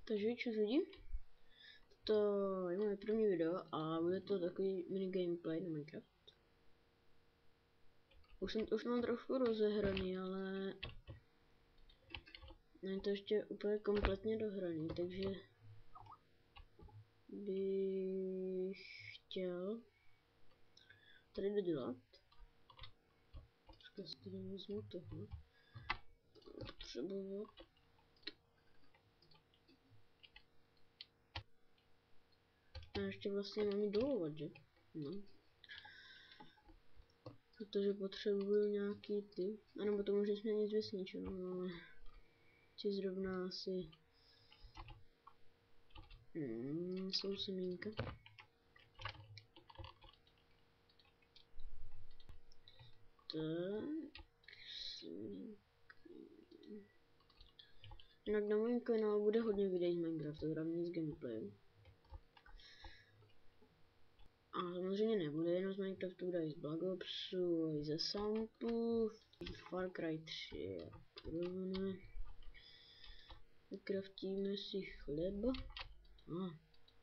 Takže čus lidi, to je moje první video a bude to takový mini gameplay na Minecraft. Už mám trošku rozehraný, ale není to ještě úplně kompletně dohraný, takže bych chtěl tady dodělat. Počkej, si tady vezmu tohle. Potřebovat. A ještě vlastně mám dolovat, že? No. Protože potřebuju nějaký ty, anebo to může změnit vesničeno, ale ti zrovna asi jsou semínka. Tak, semínka. Jinak na mém kanálu bude hodně videí z Minecraftu, hlavně z gameplayem. A samozřejmě nebude jenom z Minecraftu, bude i z Black Opsu, i ze Sampu, Far Cry 3 a podobně. Vykraftíme si chleba.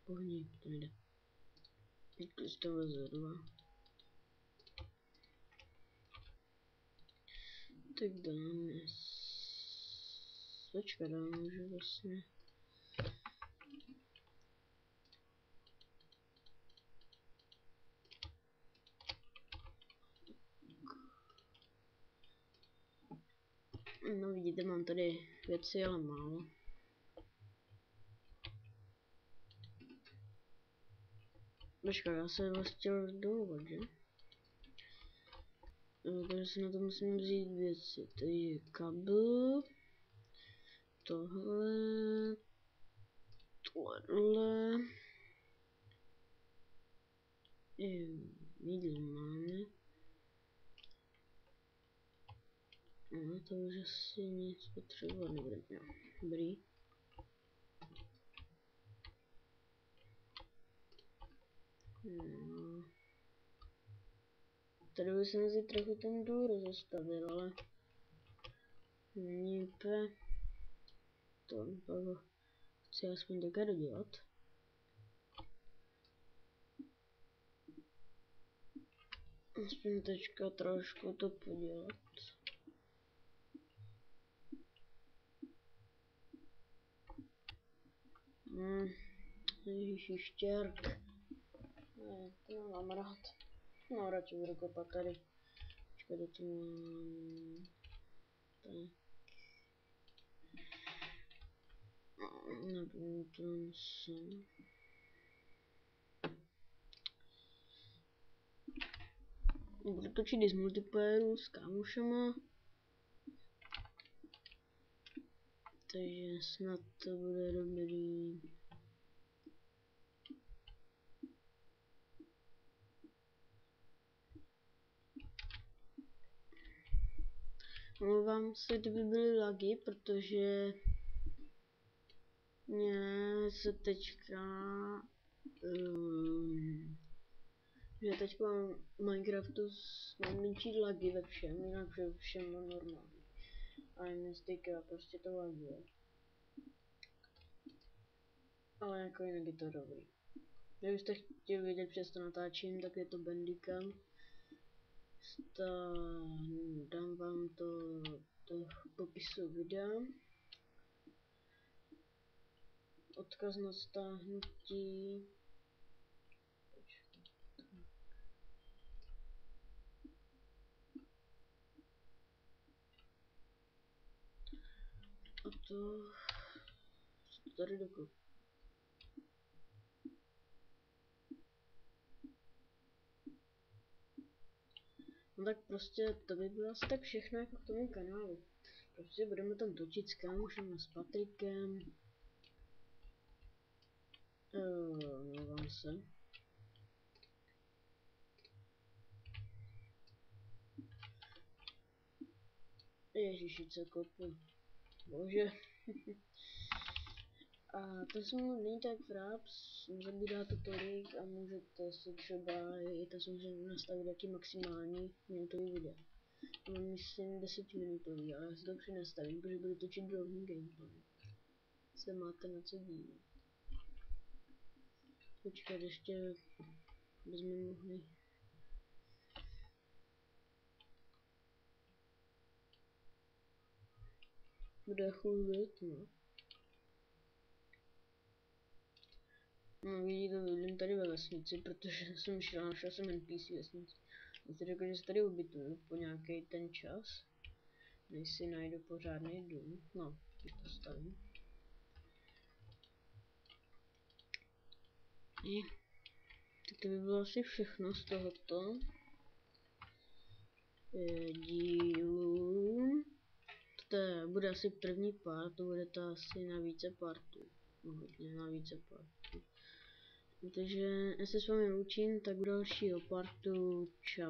Pohni, to nejde. Když to veze dva. Tak dáme svečka dáme, že vlastně. No vidíte, mám tady věci, ale málo. Počkej, já se vás chtěl dolovat, že? Takže si na to musím vzít věci. Takže kabel. Tohle. Jídlo máme. No to už asi nic potřebovat nebude. Jo, dobrý. No. Tady by jsem si trochu ten důl rozestavil, ale není úplně to, pak chci aspoň také dodělat. Aspoň teďka trošku to podělat. Ježiši, štěrk. Ne, to mám rád. No, radši budu kopat tady. Počkej, to mám... Tak. Nebo to jsem... Budu točit i z multiplayeru s kámošema. Takže snad to bude dobrý. Omlouvám se, kdyby byly lagy, protože mě se teďka že teďka mám v Minecraftu mám menší lagy ve všem, jinak ve všem mám normální. A mě stýká prostě to laguje. Ale jako jinak je to dobrý. Kdybyste chtěli vědět, přes to natáčím, tak je to Bandicam. Dám vám to do popisu videa. Odkaz na stáhnutí. A to tady dokud. No tak prostě to by bylo asi tak všechno jako k tomu kanálu. Prostě budeme tam točit s kámošem a s Patrikem. Mluvám se. Ježiši, co kopu. Bože. A to jsem není tak fraps, nezabírá to tolik a můžete si třeba i to samozřejmě nastavit jaký maximální minutový video. Mám myslím 10 minutový, ale já si to přenastavím, protože budu točit dlouhý gameplay. se máte na co dívat. Počkat, ještě bychom mohli. Bude chůlit, no. No vidíte, bydlím tady ve vesnici, protože jsem našel jsem NPC vesnici. Já si řekl, že se tady ubytuju po nějaký ten čas, než si najdu pořádný dům. No, teď to stavím. Tak to by bylo asi všechno z tohoto dílu. To bude asi první part, to bude to asi na více partů. Hodně na více partů. Takže já se s vámi učím, tak u dalšího partu čau.